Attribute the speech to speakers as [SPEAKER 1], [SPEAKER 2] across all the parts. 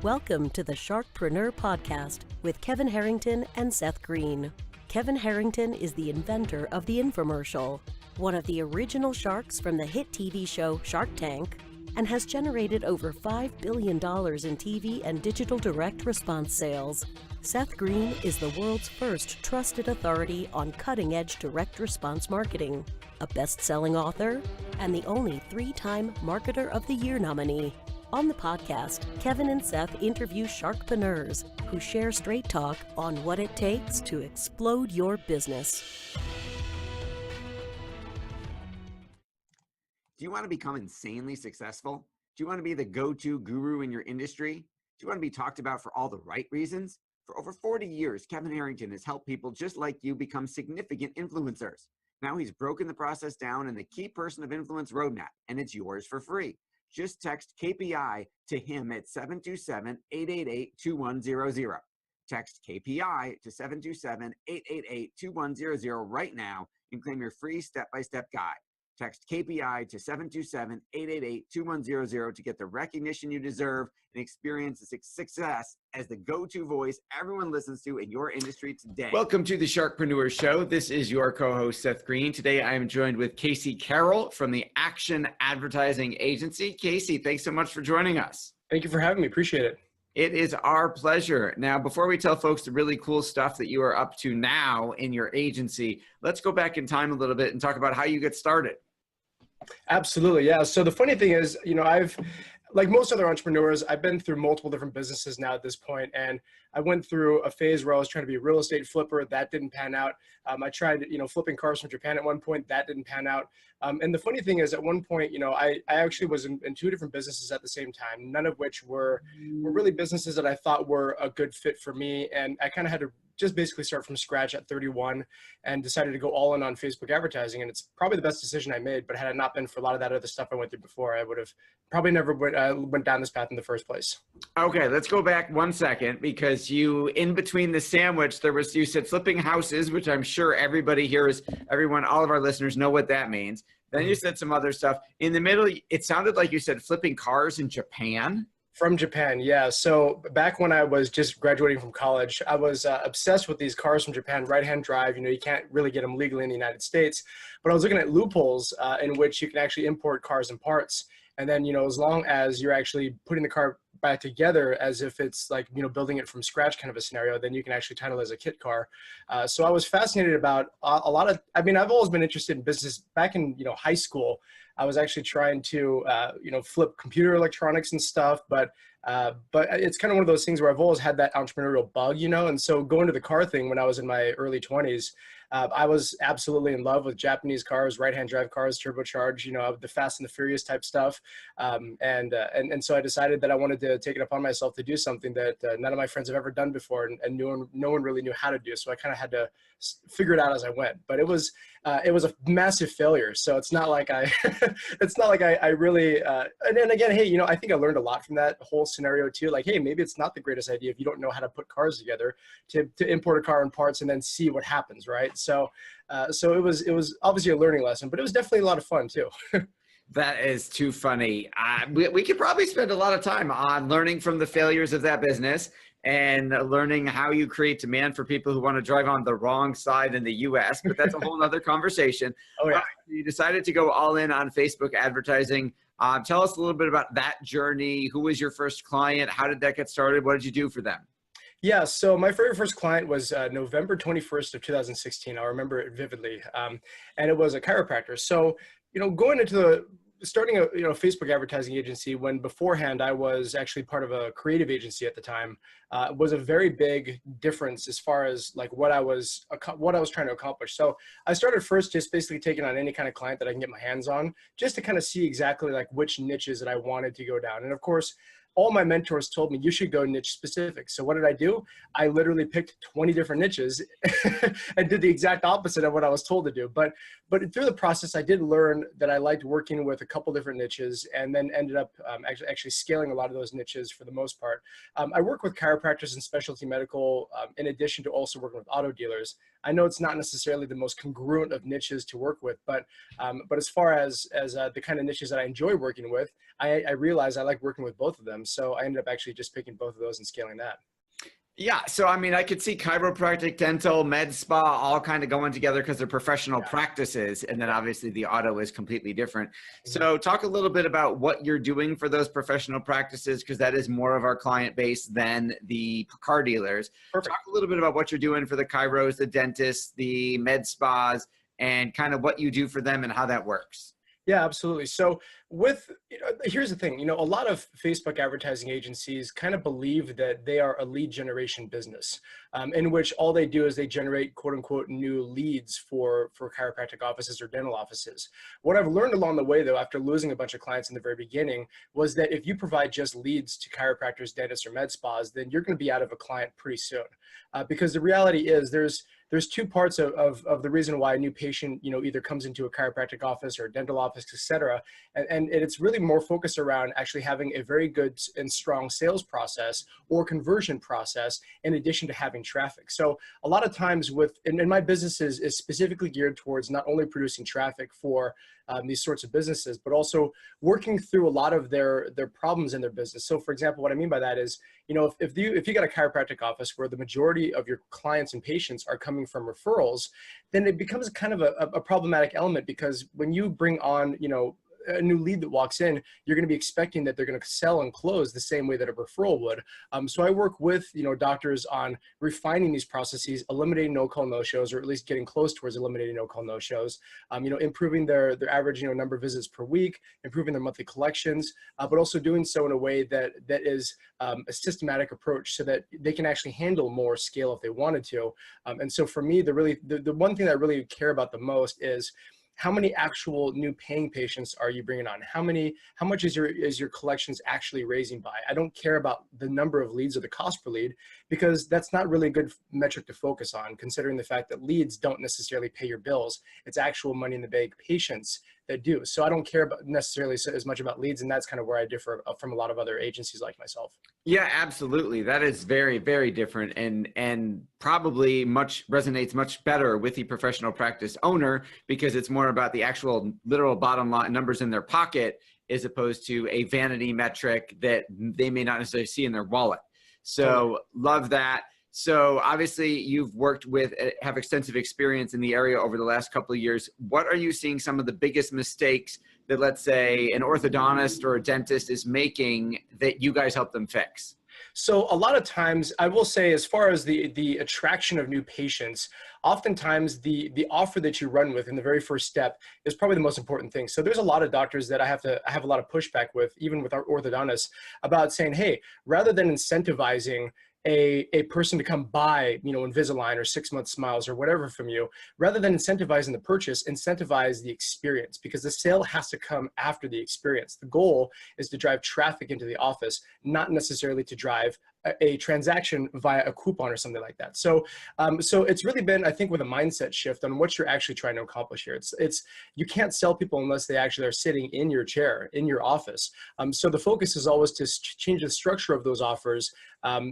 [SPEAKER 1] Welcome to the Sharkpreneur podcast with Kevin Harrington and Seth Greene. Kevin Harrington is the inventor of the infomercial, one of the original sharks from the hit TV show Shark Tank, and has generated over $5 billion in TV and digital direct response sales. Seth Greene is the world's first trusted authority on cutting-edge direct response marketing, a best-selling author, and the only 3-time Marketer of the Year nominee. On the podcast, Kevin and Seth interview Sharkpreneurs who share straight talk on what it takes to explode your business.
[SPEAKER 2] Do you want to become insanely successful? Do you want to be the go-to guru in your industry? Do you want to be talked about for all the right reasons? For over 40 years, Kevin Harrington has helped people just like you become significant influencers. Now he's broken the process down in the Key Person of Influence Roadmap, and it's yours for free. Just text KPI to him at 727-888-2100. Text KPI to 727-888-2100 right now and claim your free step-by-step guide. Text KPI to 727-888-2100 to get the recognition you deserve and experience the success as the go-to voice everyone listens to in your industry today. Welcome to the Sharkpreneur Show. This is your co-host, Seth Greene. Today, I am joined with Carroll from the Action Advertising Agency. Casey, thanks so much for joining us.
[SPEAKER 3] Thank you for having me. Appreciate it.
[SPEAKER 2] It is our pleasure. Now, before we tell folks the really cool stuff that you are up to now in your agency, let's go back in time a little bit and talk about how you get started.
[SPEAKER 3] Absolutely. Yeah. So the funny thing is, I've, like most other entrepreneurs, I've been through multiple different businesses now at this point. And I went through a phase where I was trying to be a real estate flipper. That didn't pan out. I tried, flipping cars from Japan at one point. That didn't pan out. And the funny thing is, at one point, I actually was in 2 different businesses at the same time, none of which were really businesses that I thought were a good fit for me. And I kind of had to just basically start from scratch at 31 and decided to go all in on Facebook advertising. And it's probably the best decision I made, but had it not been for a lot of that other stuff I went through before, I would have probably never went down this path in the first place.
[SPEAKER 2] Okay, let's go back 1 second, because you, in between the sandwich, you said flipping houses, which I'm sure everybody here all of our listeners know what that means. Then you said some other stuff. In the middle, it sounded like you said flipping cars in Japan.
[SPEAKER 3] From Japan, yeah. So back when I was just graduating from college, I was obsessed with these cars from Japan, right-hand drive. You can't really get them legally in the United States. But I was looking at loopholes in which you can actually import cars and parts. And then, as long as you're actually putting the car back together as if it's like, building it from scratch kind of a scenario, then you can actually title it as a kit car. So I was fascinated about a lot of, I've always been interested in business. Back in, high school, I was actually trying to, flip computer electronics and stuff, but it's kind of one of those things where I've always had that entrepreneurial bug, and so going to the car thing when I was in my early 20s, I was absolutely in love with Japanese cars, right-hand drive cars, turbocharged, the Fast and the Furious type stuff. And so I decided that I wanted to take it upon myself to do something that none of my friends have ever done before, and no one really knew how to do. So I kind of had to figure it out as I went. But it was a massive failure. So it's not like I really, and again, hey, I think I learned a lot from that whole scenario too. Like, hey, maybe it's not the greatest idea if you don't know how to put cars together to import a car and parts and then see what happens, right? So it was obviously a learning lesson, but it was definitely a lot of fun too.
[SPEAKER 2] That is too funny. We could probably spend a lot of time on learning from the failures of that business and learning how you create demand for people who want to drive on the wrong side in the US, but that's a whole nother conversation.
[SPEAKER 3] Oh yeah.
[SPEAKER 2] You decided to go all in on Facebook advertising. Tell us a little bit about that journey. Who was your first client? How did that get started? What did you do for them?
[SPEAKER 3] Yeah, so my very first client was November 21st of 2016. I'll remember it vividly. And it was a chiropractor. So, going into starting a Facebook advertising agency when beforehand I was actually part of a creative agency at the time was a very big difference as far as like what I was trying to accomplish. So I started first just basically taking on any kind of client that I can get my hands on, just to kind of see exactly like which niches that I wanted to go down. And of course, all my mentors told me you should go niche specific. So what did I do? I literally picked 20 different niches and did the exact opposite of what I was told to do. But through the process, I did learn that I liked working with a couple different niches, and then ended up actually scaling a lot of those niches for the most part. I work with chiropractors and specialty medical in addition to also working with auto dealers. I know it's not necessarily the most congruent of niches to work with, but as far as the kind of niches that I enjoy working with, I realize I like working with both of them. So I ended up actually just picking both of those and scaling that.
[SPEAKER 2] Yeah, so I mean, I could see chiropractic, dental, med spa all kind of going together because they're professional practices, and then obviously the auto is completely different. So talk a little bit about what you're doing for those professional practices, because that is more of our client base than the car dealers.
[SPEAKER 3] Perfect.
[SPEAKER 2] Talk a little bit about what you're doing for the chiros, the dentists, the med spas, and kind of what you do for them and how that works.
[SPEAKER 3] Yeah, absolutely. So here's the thing, a lot of Facebook advertising agencies kind of believe that they are a lead generation business, in which all they do is they generate quote unquote new leads for chiropractic offices or dental offices. What I've learned along the way though, after losing a bunch of clients in the very beginning, was that if you provide just leads to chiropractors, dentists, or med spas, then you're going to be out of a client pretty soon. Because the reality is there's two parts of the reason why a new patient, either comes into a chiropractic office or a dental office, et cetera. And it's really more focused around actually having a very good and strong sales process or conversion process in addition to having traffic. So a lot of times and my business is specifically geared towards not only producing traffic for these sorts of businesses, but also working through a lot of their problems in their business. So for example, what I mean by that is, if you got a chiropractic office where the majority of your clients and patients are coming from referrals, then it becomes kind of a problematic element, because when you bring on, a new lead that walks in, you're going to be expecting that they're going to sell and close the same way that a referral would. So I work with, doctors on refining these processes, eliminating no-call, no-shows, or at least getting close towards eliminating no-call, no-shows, improving their average, number of visits per week, improving their monthly collections, but also doing so in a way that is a systematic approach so that they can actually handle more scale if they wanted to. And so for me, the one thing that I really care about the most is how many actual new paying patients are you bringing on? How much is your collections actually raising by? I don't care about the number of leads or the cost per lead, because that's not really a good metric to focus on, considering the fact that leads don't necessarily pay your bills. It's actual money in the bank patients that do. So I don't care about necessarily as much about leads, and that's kind of where I differ from a lot of other agencies like myself.
[SPEAKER 2] Yeah, absolutely. That is very, very different, and probably resonates much better with the professional practice owner, because it's more about the actual literal bottom line numbers in their pocket, as opposed to a vanity metric that they may not necessarily see in their wallet. So love that. So obviously you've have extensive experience in the area over the last couple of years. What are you seeing some of the biggest mistakes that, let's say, an orthodontist or a dentist is making that you guys help them fix?
[SPEAKER 3] So a lot of times, I will say, as far as the attraction of new patients, oftentimes the offer that you run with in the very first step is probably the most important thing. So there's a lot of doctors that I have a lot of pushback with, even with our orthodontists, about saying, hey, rather than incentivizing a person to come buy, Invisalign or 6-month smiles or whatever from you, rather than incentivizing the purchase, incentivize the experience, because the sale has to come after the experience. The goal is to drive traffic into the office, not necessarily to drive a transaction via a coupon or something like that. So it's really been, I think, with a mindset shift on what you're actually trying to accomplish here. It's you can't sell people unless they actually are sitting in your chair, in your office. So the focus is always to change the structure of those offers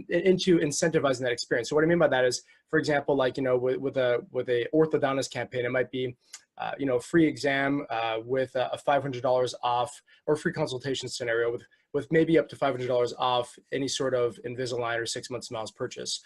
[SPEAKER 3] into incentivizing that experience. So what I mean by that is, for example, like, with a orthodontist campaign, it might be free exam with a $500 off, or free consultation scenario with maybe up to $500 off any sort of Invisalign or 6-month smiles purchase.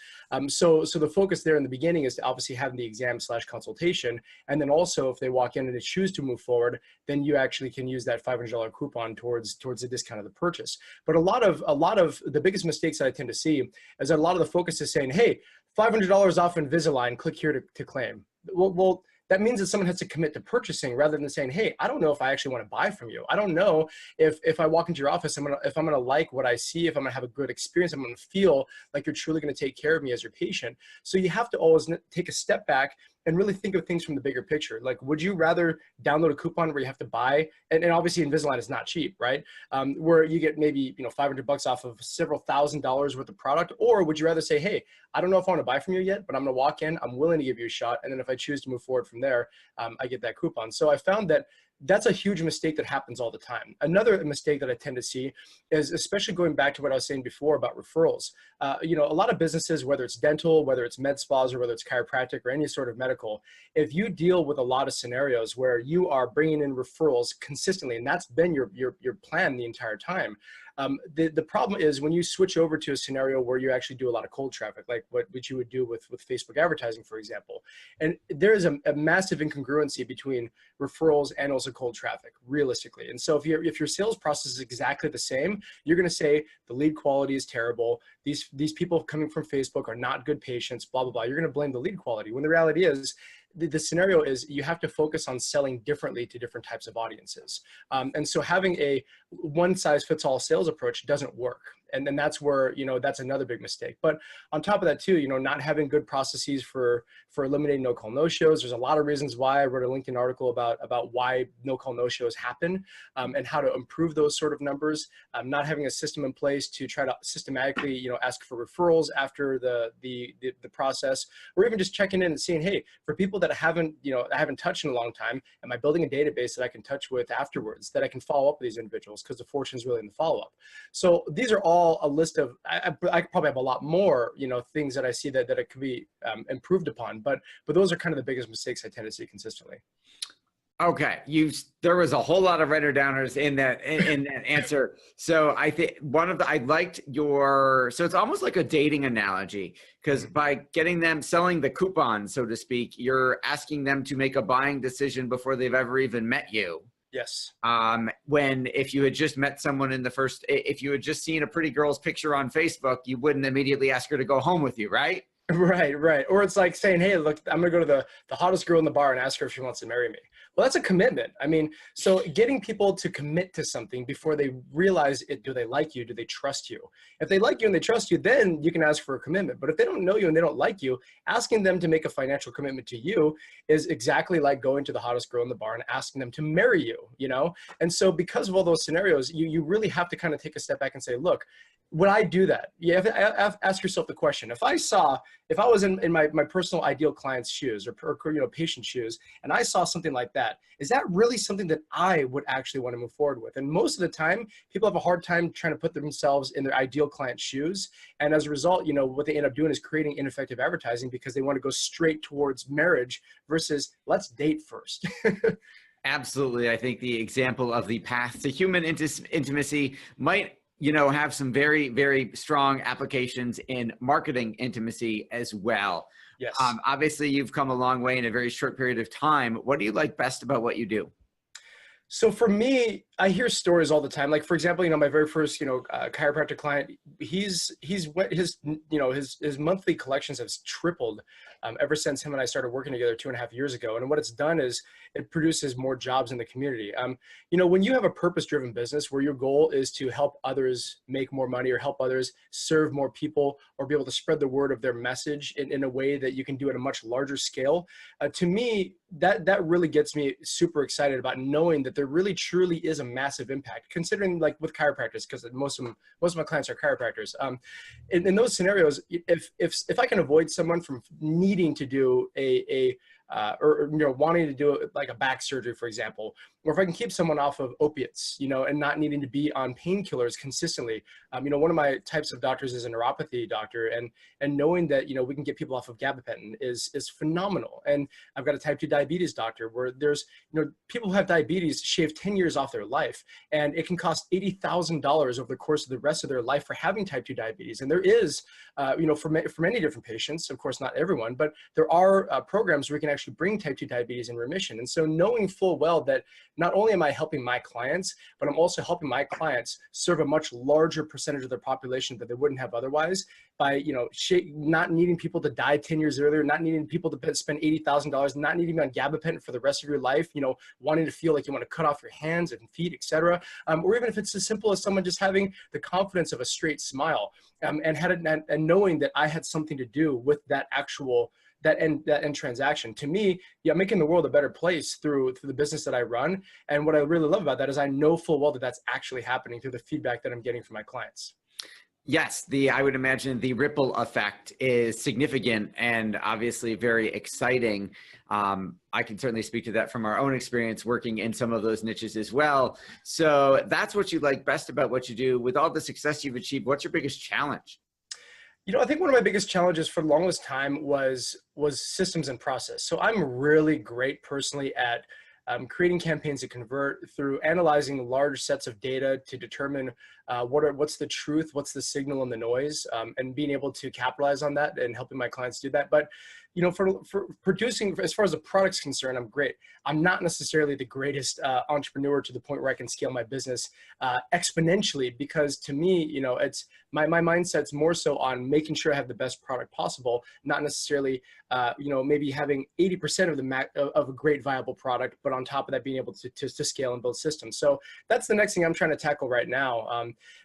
[SPEAKER 3] So the focus there in the beginning is to obviously have the exam/consultation, and then also if they walk in and they choose to move forward, then you actually can use that $500 coupon towards the discount of the purchase. But a lot of the biggest mistakes that I tend to see is that a lot of the focus is saying, hey, $500 off Invisalign, click here to claim. Well, that means that someone has to commit to purchasing, rather than saying, hey, I don't know if I actually want to buy from you. I don't know if I walk into your office, if I'm going to like what I see, if I'm going to have a good experience, I'm going to feel like you're truly going to take care of me as your patient. So you have to always take a step back and really think of things from the bigger picture. Like, would you rather download a coupon where you have to buy, and obviously Invisalign is not cheap, right? Where you get maybe $500 off of several $1,000s worth of product, or would you rather say, hey, I don't know if I want to buy from you yet, but I'm going to walk in, I'm willing to give you a shot, and then if I choose to move forward from there, I get that coupon. So I found that that's a huge mistake that happens all the time. Another mistake that I tend to see is, especially going back to what I was saying before about referrals, you know, a lot of businesses, whether it's dental, whether it's med spas, or whether it's chiropractic or any sort of medical, if you deal with a lot of scenarios where you are bringing in referrals consistently, and that's been your plan the entire time, the problem is when you switch over to a scenario where you actually do a lot of cold traffic, like what you would do with Facebook advertising, for example. And there is a massive incongruency between referrals and also cold traffic, realistically. And so if your sales process is exactly the same, you're going to say the lead quality is terrible. These people coming from Facebook are not good patients, blah, blah, blah. You're going to blame the lead quality, when the reality is, the scenario is you have to focus on selling differently to different types of audiences. And so having a one-size-fits-all sales approach doesn't work. And then that's where, you know, that's another big mistake. But on top of that too, you know, not having good processes for eliminating no-call, no-shows. There's a lot of reasons why. I wrote a LinkedIn article about why no-call, no-shows happen, and how to improve those sort of numbers. Not having a system in place to try to systematically, you know, ask for referrals after the process, or even just checking in and seeing, hey, for people that I haven't touched in a long time, am I building a database that I can touch with afterwards, that I can follow up with these individuals, because the fortune is really in the follow-up. So these are all a list of, I probably have a lot more, you know, things that I see that it could be improved upon, but those are kind of the biggest mistakes I tend to see consistently.
[SPEAKER 2] Okay, there was a whole lot of writer downers in that answer. So I think I liked so it's almost like a dating analogy, because by getting them selling the coupon, so to speak, you're asking them to make a buying decision before they've ever even met you.
[SPEAKER 3] Yes.
[SPEAKER 2] When if you had just met someone if you had just seen a pretty girl's picture on Facebook, you wouldn't immediately ask her to go home with you, right?
[SPEAKER 3] Right. Or it's like saying, hey, look, I'm going to go to the hottest girl in the bar and ask her if she wants to marry me. Well, that's a commitment. I mean, so getting people to commit to something before they realize it, do they like you? Do they trust you? If they like you and they trust you, then you can ask for a commitment. But if they don't know you and they don't like you, asking them to make a financial commitment to you is exactly like going to the hottest girl in the bar and asking them to marry you, you know? And so because of all those scenarios, you really have to kind of take a step back and say, look, would I do that? You have to ask yourself the question. If I was in my personal ideal client's shoes or you know, patient shoes, and I saw something like that, is that really something that I would actually want to move forward with? And most of the time, people have a hard time trying to put themselves in their ideal client's shoes. And as a result, you know, what they end up doing is creating ineffective advertising, because they want to go straight towards marriage versus let's date first.
[SPEAKER 2] Absolutely. I think the example of the path to human intimacy might, you know, have some very, very strong applications in marketing intimacy as well.
[SPEAKER 3] Yes.
[SPEAKER 2] Obviously, you've come a long way in a very short period of time. What do you like best about what you do?
[SPEAKER 3] So for me, I hear stories all the time. Like, for example, you know, my very first, you know, chiropractic client, his monthly collections have tripled ever since him and I started working together 2.5 years ago. And what it's done is it produces more jobs in the community. You know, when you have a purpose-driven business where your goal is to help others make more money or help others serve more people or be able to spread the word of their message in a way that you can do at a much larger scale, to me, that really gets me super excited about knowing that there really truly is a massive impact, considering like with chiropractors, because most of my clients are chiropractors. In those scenarios, if I can avoid someone from needing to do or you know, wanting to do like a back surgery, for example, or if I can keep someone off of opiates, you know, and not needing to be on painkillers consistently. You know, one of my types of doctors is a neuropathy doctor, and knowing that, you know, we can get people off of gabapentin is phenomenal. And I've got a type 2 diabetes doctor where there's, you know, people who have diabetes shave 10 years off their life, and it can cost $80,000 over the course of the rest of their life for having type 2 diabetes. And there is, you know, for many different patients, of course, not everyone, but there are programs where we can actually bring type 2 diabetes in remission. And so knowing full well that not only am I helping my clients, but I'm also helping my clients serve a much larger percentage of their population that they wouldn't have otherwise, by, you know, not needing people to die 10 years earlier, not needing people to spend $80,000, not needing to be on gabapentin for the rest of your life, you know, wanting to feel like you want to cut off your hands and feet, etc. Or even if it's as simple as someone just having the confidence of a straight smile, and knowing that I had something to do with that end transaction. To me, yeah, making the world a better place through the business that I run. And what I really love about that is I know full well that that's actually happening through the feedback that I'm getting from my clients.
[SPEAKER 2] Yes, I would imagine the ripple effect is significant and obviously very exciting. I can certainly speak to that from our own experience working in some of those niches as well. So that's what you like best about what you do. With all the success you've achieved, what's your biggest challenge?
[SPEAKER 3] I think one of my biggest challenges for the longest time was systems and process. So I'm really great personally at creating campaigns that convert through analyzing large sets of data to determine what's the truth, what's the signal and the noise, and being able to capitalize on that and helping my clients do that. But for producing, as far as the product's concerned, I'm great. I'm not necessarily the greatest entrepreneur to the point where I can scale my business exponentially, because to me, it's my mindset's more so on making sure I have the best product possible, not necessarily, maybe having 80% of a great viable product, but on top of that, being able to scale and build systems. So that's the next thing I'm trying to tackle right now.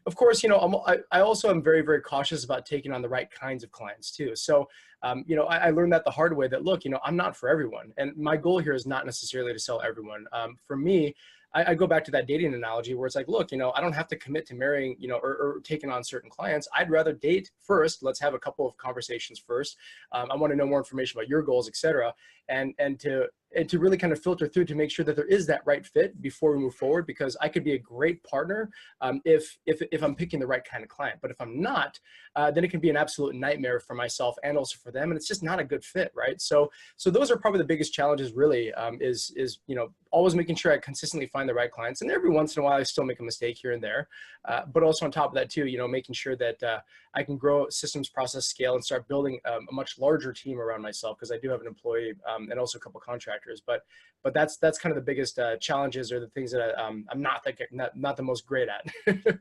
[SPEAKER 3] Of course, I also am very, very cautious about taking on the right kinds of clients too. So, I learned that the hard way, that look, I'm not for everyone. And my goal here is not necessarily to sell everyone. For me, I go back to that dating analogy where it's like, look, I don't have to commit to marrying, or taking on certain clients. I'd rather date first. Let's have a couple of conversations first. I want to know more information about your goals, et cetera. And to really kind of filter through to make sure that there is that right fit before we move forward, because I could be a great partner if I'm picking the right kind of client. But if I'm not, then it can be an absolute nightmare for myself and also for them. And it's just not a good fit, right? So those are probably the biggest challenges really, is always making sure I consistently find the right clients. And every once in a while, I still make a mistake here and there. But also on top of that too, making sure that I can grow systems, process, scale, and start building a much larger team around myself, because I do have an employee and also a couple of contractors. But that's kind of the biggest challenges, or the things that I'm not the most great at.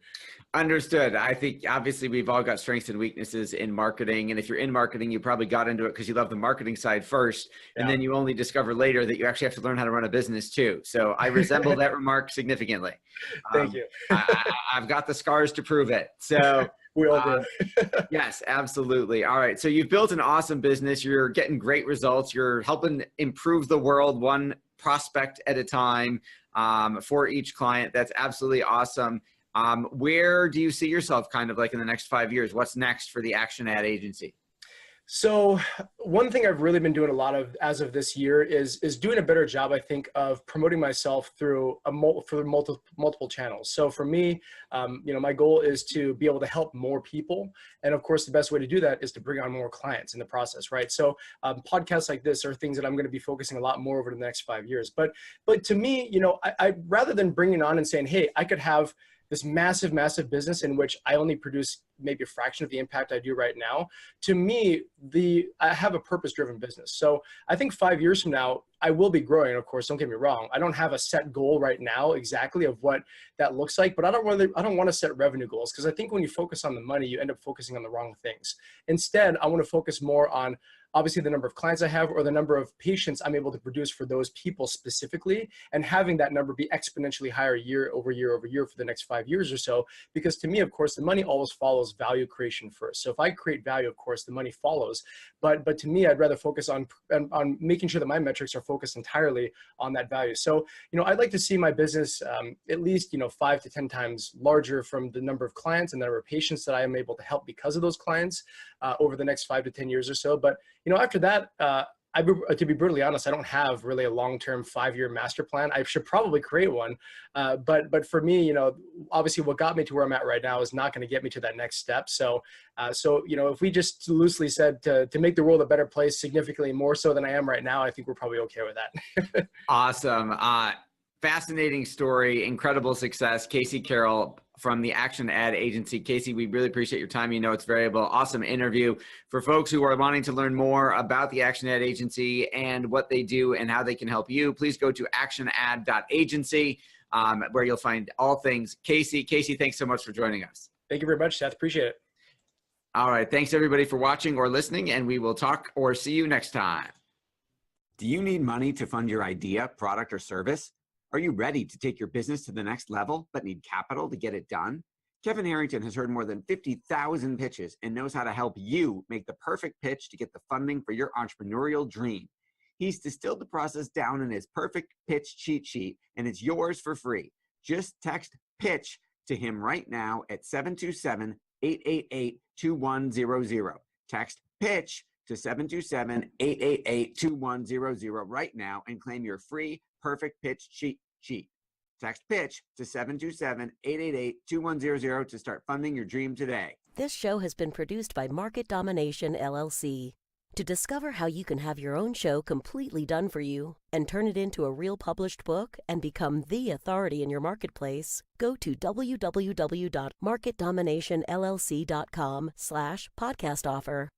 [SPEAKER 2] Understood. I think obviously we've all got strengths and weaknesses in marketing. And if you're in marketing, you probably got into it because you love the marketing side first. And then you only discover later that you actually have to learn how to run a business too. So I resemble that remark significantly.
[SPEAKER 3] Thank you.
[SPEAKER 2] I've got the scars to prove it. So
[SPEAKER 3] we all do.
[SPEAKER 2] Yes, absolutely. All right. So you've built an awesome business. You're getting great results. You're helping improve the world one prospect at a time for each client. That's absolutely awesome. Where do you see yourself kind of like in the next 5 years? What's next for the Action Ad Agency?
[SPEAKER 3] So one thing I've really been doing a lot of as of this year is doing a better job, I think, of promoting myself through multiple channels. So for me, my goal is to be able to help more people. And of course, the best way to do that is to bring on more clients in the process, right? So podcasts like this are things that I'm going to be focusing a lot more over the next 5 years. But to me, I rather than bringing on and saying, hey, I could have this massive business in which I only produce maybe a fraction of the impact I do right now. To me, I have a purpose-driven business. So I think 5 years from now, I will be growing, of course, don't get me wrong. I don't have a set goal right now exactly of what that looks like, but I don't want to set revenue goals, because I think when you focus on the money, you end up focusing on the wrong things. Instead, I want to focus more on obviously the number of clients I have, or the number of patients I'm able to produce for those people specifically, and having that number be exponentially higher year over year for the next 5 years or so. Because to me, of course, the money always follows value creation first. So if I create value, of course, the money follows. But to me, I'd rather focus on making sure that my metrics are focused entirely on that value. So, I'd like to see my business at least, 5 to 10 times larger from the number of clients and the number of patients that I am able to help because of those clients over the next 5 to 10 years or so. But after that, to be brutally honest, I don't have really a long-term 5-year master plan. I should probably create one. But for me, obviously what got me to where I'm at right now is not going to get me to that next step. So if we just loosely said to make the world a better place significantly more so than I am right now, I think we're probably okay with that.
[SPEAKER 2] Awesome. Fascinating story, incredible success. Casey Carroll from the Action Ad Agency. Casey, we really appreciate your time. It's variable. Awesome interview. For folks who are wanting to learn more about the Action Ad Agency and what they do and how they can help you, please go to actionad.agency, where you'll find all things Casey. Casey, thanks so much for joining us.
[SPEAKER 3] Thank you very much, Seth. Appreciate it.
[SPEAKER 2] All right. Thanks everybody for watching or listening, and we will talk or see you next time. Do you need money to fund your idea, product, or service? Are you ready to take your business to the next level, but need capital to get it done? Kevin Harrington has heard more than 50,000 pitches and knows how to help you make the perfect pitch to get the funding for your entrepreneurial dream. He's distilled the process down in his perfect pitch cheat sheet, and it's yours for free. Just text PITCH to him right now at 727 727-888-2100. Text PITCH to 727-888-2100 right now and claim your free perfect pitch cheat sheet. Text PITCH to 727-888-2100 to start funding your dream today.
[SPEAKER 1] This show has been produced by Market Domination, LLC. To discover how you can have your own show completely done for you and turn it into a real published book and become the authority in your marketplace, go to www.marketdominationllc.com/podcast offer.